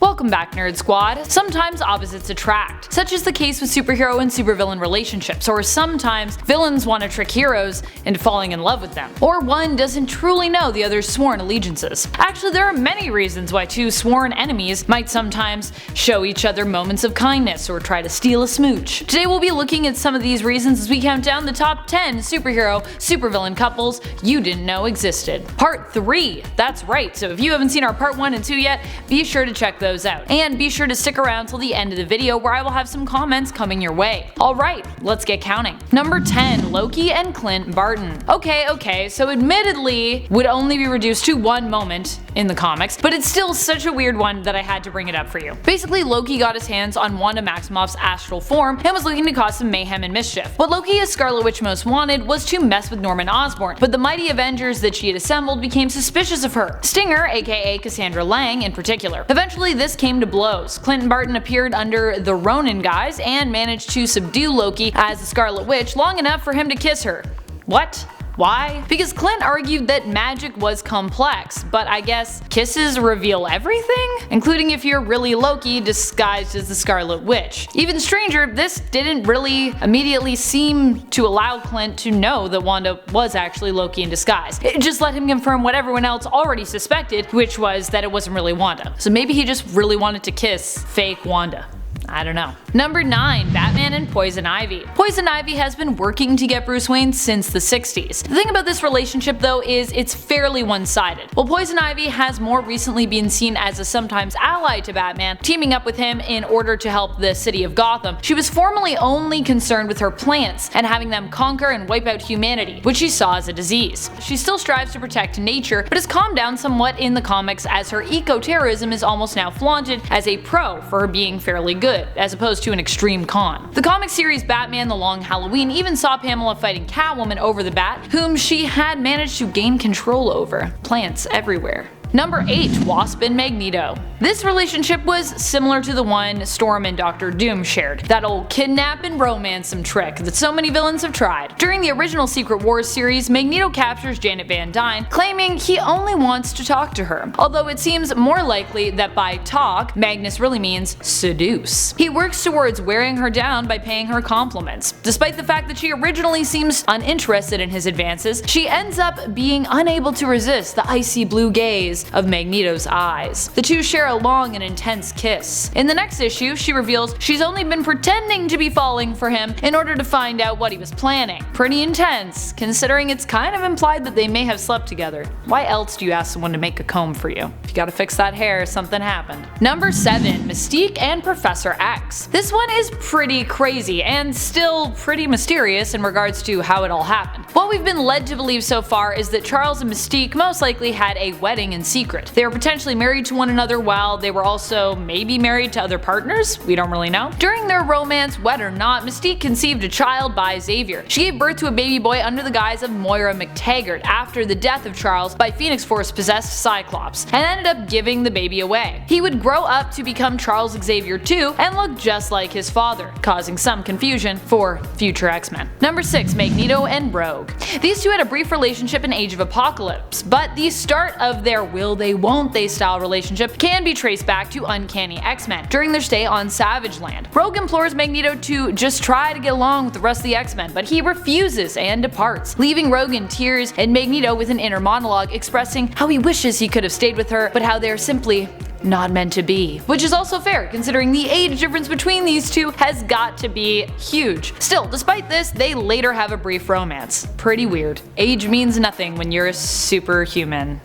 Welcome back, Nerd Squad. Sometimes opposites attract, such is the case with superhero and supervillain relationships, or sometimes villains want to trick heroes into falling in love with them, or one doesn't truly know the other's sworn allegiances. Actually, there are many reasons why two sworn enemies might sometimes show each other moments of kindness or try to steal a smooch. Today we'll be looking at some of these reasons as we count down the top 10 superhero-supervillain couples you didn't know existed. Part 3! That's right, so if you haven't seen our part 1 and 2 yet, be sure to check those out. And be sure to stick around till the end of the video where I will have some comments coming your way. Alright, let's get counting. Number 10. LOKT and CLINT Barton. Okay, so admittedly would only be reduced to one moment in the comics, but it's still such a weird one that I had to bring it up for you. Basically, LOKT got his hands on Wanda Maximoff's astral form and was looking to cause some mayhem and mischief. What LOKT as Scarlet Witch most wanted was to mess with Norman Osborn, but the mighty Avengers that she had assembled became suspicious of her. Stinger, aka Cassandra Lang in particular. Eventually this came to blows. CLINT and Barton appeared under the Ronin guise and managed to subdue LOKT as the Scarlet Witch long enough for him to kiss her. What? Why? Because CLINT argued that magic was complex, but I guess kisses reveal everything? Including if you're really LOKT disguised as the Scarlet Witch. Even stranger, this didn't really immediately seem to allow CLINT to know that Wanda was actually LOKT in disguise. It just let him confirm what everyone else already suspected, which was that it wasn't really Wanda. So maybe he just really wanted to kiss fake Wanda. I don't know. Number 9. Batman and Poison Ivy. Poison Ivy has been working to get Bruce Wayne since the 60s. The thing about this relationship though is it's fairly one-sided. While Poison Ivy has more recently been seen as a sometimes ally to Batman, teaming up with him in order to help the city of Gotham, she was formerly only concerned with her plants and having them conquer and wipe out humanity, which she saw as a disease. She still strives to protect nature, but has calmed down somewhat in the comics as her eco-terrorism is almost now flaunted as a pro for her being fairly good, as opposed to an extreme con. The comic series Batman The Long Halloween even saw Pamela fighting Catwoman over the bat, whom she had managed to gain control over. Plants everywhere. Number 8. Wasp and Magneto. This relationship was similar to the one Storm and Doctor Doom shared, that old kidnap and romance some trick that so many villains have tried. During the original Secret Wars series, Magneto captures Janet Van Dyne, claiming he only wants to talk to her, although it seems more likely that by talk, Magnus really means seduce. He works towards wearing her down by paying her compliments. Despite the fact that she originally seems uninterested in his advances, she ends up being unable to resist the icy blue gaze of Magneto's eyes. The two share a long and intense kiss. In the next issue, she reveals she's only been pretending to be falling for him in order to find out what he was planning. Pretty intense, considering it's kind of implied that they may have slept together. Why else do you ask someone to make a comb for you? If you gotta fix that hair, something happened. Number 7. Mystique and Professor X. This one is pretty crazy and still pretty mysterious in regards to how it all happened. What we've been led to believe so far is that Charles and Mystique most likely had a wedding in secret. They were potentially married to one another while they were also maybe married to other partners? We don't really know. During their romance, wed or not, Mystique conceived a child by Xavier. She gave birth to a baby boy under the guise of Moira McTaggart after the death of Charles by Phoenix Force possessed Cyclops, and ended up giving the baby away. He would grow up to become Charles Xavier too and look just like his father, causing some confusion for future X-Men. Number 6. Magneto and Rogue. These two had a brief relationship in Age of Apocalypse, but the start of their will they won't they style relationship can be traced back to Uncanny X-Men during their stay on Savage Land. Rogue implores Magneto to just try to get along with the rest of the X-Men, but he refuses and departs, leaving Rogue in tears and Magneto with an inner monologue expressing how he wishes he could have stayed with her, but how they're simply not meant to be. Which is also fair, considering the age difference between these two has got to be huge. Still, despite this, they later have a brief romance. Pretty weird. Age means nothing when you're a superhuman,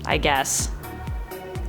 I guess.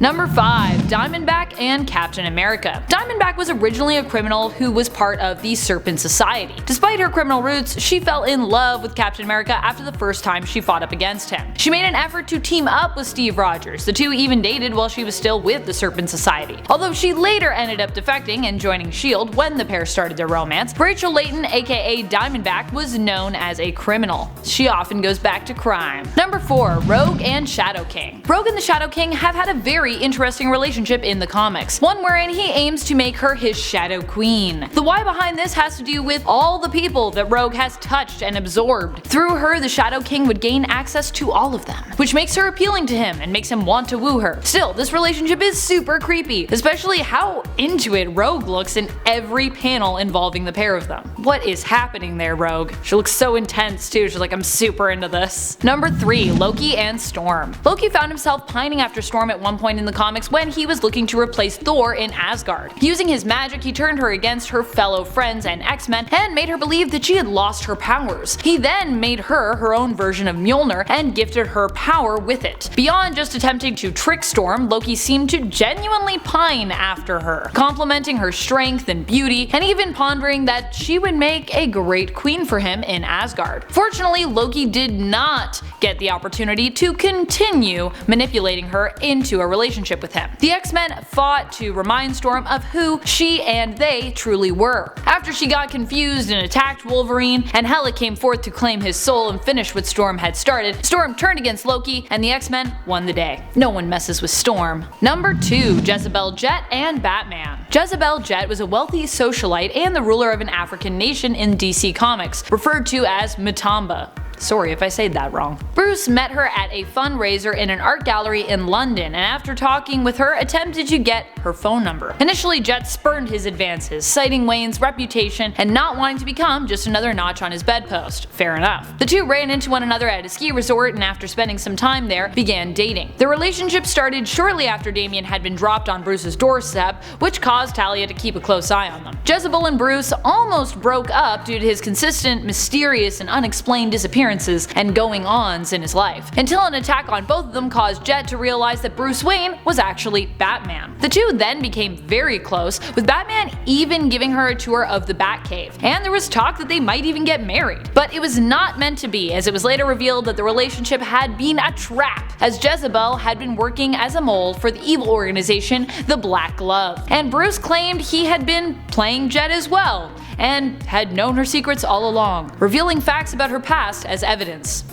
Number 5. Diamondback and Captain America. Diamondback was originally a criminal who was part of the Serpent Society. Despite her criminal roots, she fell in love with Captain America after the first time she fought up against him. She made an effort to team up with Steve Rogers. The two even dated while she was still with the Serpent Society. Although she later ended up defecting and joining S.H.I.E.L.D. when the pair started their romance, Rachel Layton aka Diamondback was known as a criminal. She often goes back to crime. Number 4. Rogue and Shadow King. Rogue and the Shadow King have had a very very interesting relationship in the comics, one wherein he aims to make her his Shadow Queen. The why behind this has to do with all the people that Rogue has touched and absorbed. Through her, the Shadow King would gain access to all of them, which makes her appealing to him and makes him want to woo her. Still, this relationship is super creepy, especially how into it Rogue looks in every panel involving the pair of them. What is happening there, Rogue? She looks so intense too, she's like, I'm super into this. Number 3. Loki and Storm. Loki found himself pining after Storm at one point in the comics when he was looking to replace Thor in Asgard. Using his magic, he turned her against her fellow friends and X-Men and made her believe that she had lost her powers. He then made her own version of Mjolnir and gifted her power with it. Beyond just attempting to trick Storm, Loki seemed to genuinely pine after her, complimenting her strength and beauty, and even pondering that she would make a great queen for him in Asgard. Fortunately, Loki did not get the opportunity to continue manipulating her into a relationship with him. The X-Men fought to remind Storm of who she and they truly were. After she got confused and attacked Wolverine, and Hela came forth to claim his soul and finish what Storm had started, Storm turned against Loki and the X-Men won the day. No one messes with Storm. Number 2. Jezebel, Jet, and Batman. Jezebel Jet was a wealthy socialite and the ruler of an African nation in DC Comics, referred to as Matamba. Sorry if I say that wrong. Bruce met her at a fundraiser in an art gallery in London, and after talking with her, attempted to get her phone number. Initially, Jet spurned his advances, citing Wayne's reputation and not wanting to become just another notch on his bedpost. Fair enough. The two ran into one another at a ski resort, and after spending some time there, began dating. The relationship started shortly after Damian had been dropped on Bruce's doorstep, which caused Talia to keep a close eye on them. Jezebel and Bruce almost broke up due to his consistent, mysterious, and unexplained disappearances and going-ons in his life, until an attack on both of them caused Jet to realize that Bruce Wayne was actually Batman. The two then became very close, with Batman even giving her a tour of the Batcave, and there was talk that they might even get married. But it was not meant to be, as it was later revealed that the relationship had been a trap, as Jezebel had been working as a mole for the evil organization the Black Glove, and Bruce claimed he had been playing Jet as well, and had known her secrets all along, revealing facts about her past as evidence.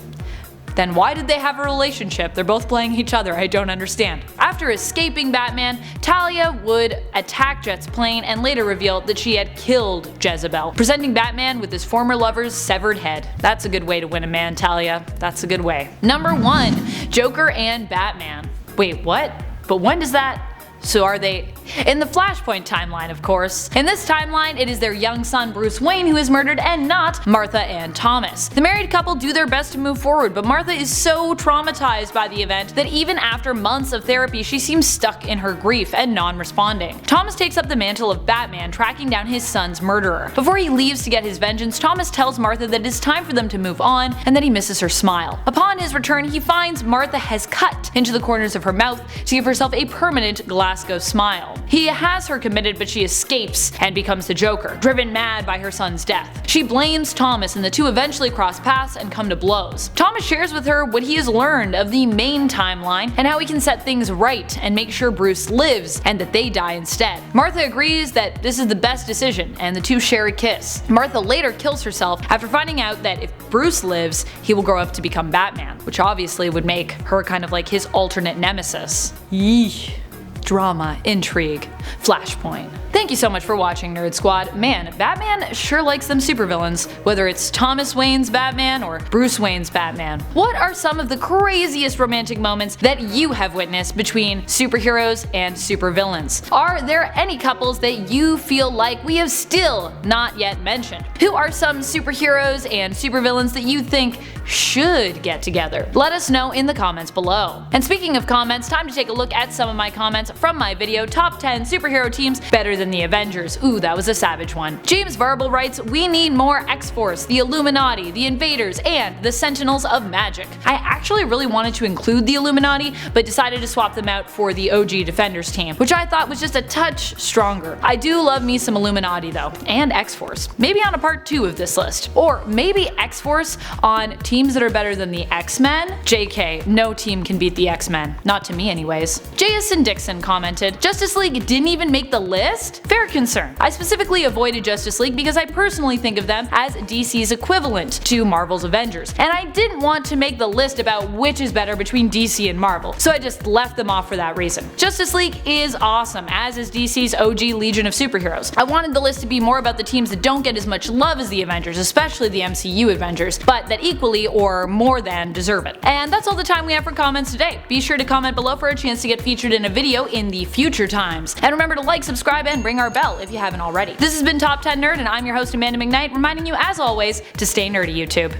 Then why did they have a relationship? They're both playing each other, I don't understand. After escaping Batman, Talia would attack Jet's plane and later revealed that she had killed Jezebel, presenting Batman with his former lover's severed head. That's a good way to win a man, Talia. That's a good way. Number 1. Joker and Batman. Wait, what? But when does that... So are they in the Flashpoint timeline, of course. In this timeline, it is their young son Bruce Wayne who is murdered and not Martha and Thomas. The married couple do their best to move forward, but Martha is so traumatized by the event that even after months of therapy she seems stuck in her grief and non-responding. Thomas takes up the mantle of Batman, tracking down his son's murderer. Before he leaves to get his vengeance, Thomas tells Martha that it is time for them to move on and that he misses her smile. Upon his return, he finds Martha has cut into the corners of her mouth to give herself a permanent Glasgow smile. He has her committed, but she escapes and becomes the Joker, driven mad by her son's death. She blames Thomas and the two eventually cross paths and come to blows. Thomas shares with her what he has learned of the main timeline and how he can set things right and make sure Bruce lives and that they die instead. Martha agrees that this is the best decision and the two share a kiss. Martha later kills herself after finding out that if Bruce lives, he will grow up to become Batman, which obviously would make her kind of like his alternate nemesis. Yeesh. Drama, intrigue, Flashpoint. Thank you so much for watching, Nerd Squad. Man, Batman sure likes them supervillains, whether it's Thomas Wayne's Batman or Bruce Wayne's Batman. What are some of the craziest romantic moments that you have witnessed between superheroes and supervillains? Are there any couples that you feel like we have still not yet mentioned? Who are some superheroes and supervillains that you think should get together? Let us know in the comments below. And speaking of comments, time to take a look at some of my comments from my video, Top 10 Superhero Teams Better Than the Avengers. Ooh, that was a savage one. James Varble writes, "We need more X-Force, the Illuminati, the Invaders, and the Sentinels of Magic." I actually really wanted to include the Illuminati, but decided to swap them out for the OG Defenders team, which I thought was just a touch stronger. I do love me some Illuminati though, and X-Force. Maybe on a part 2 of this list. Or maybe X-Force on Team teams that are better than the X-Men? JK, no team can beat the X-Men. Not to me anyways. Jason Dixon commented, Justice League didn't even make the list? Fair concern. I specifically avoided Justice League because I personally think of them as DC's equivalent to Marvel's Avengers, and I didn't want to make the list about which is better between DC and Marvel, so I just left them off for that reason. Justice League is awesome, as is DC's OG Legion of Superheroes. I wanted the list to be more about the teams that don't get as much love as the Avengers, especially the MCU Avengers, but that equally or more than deserve it. And that's all the time we have for comments today. Be sure to comment below for a chance to get featured in a video in the future times. And remember to like, subscribe, and ring our bell if you haven't already. This has been Top 10 Nerd, and I'm your host Amanda McKnight, reminding you as always to stay nerdy, YouTube.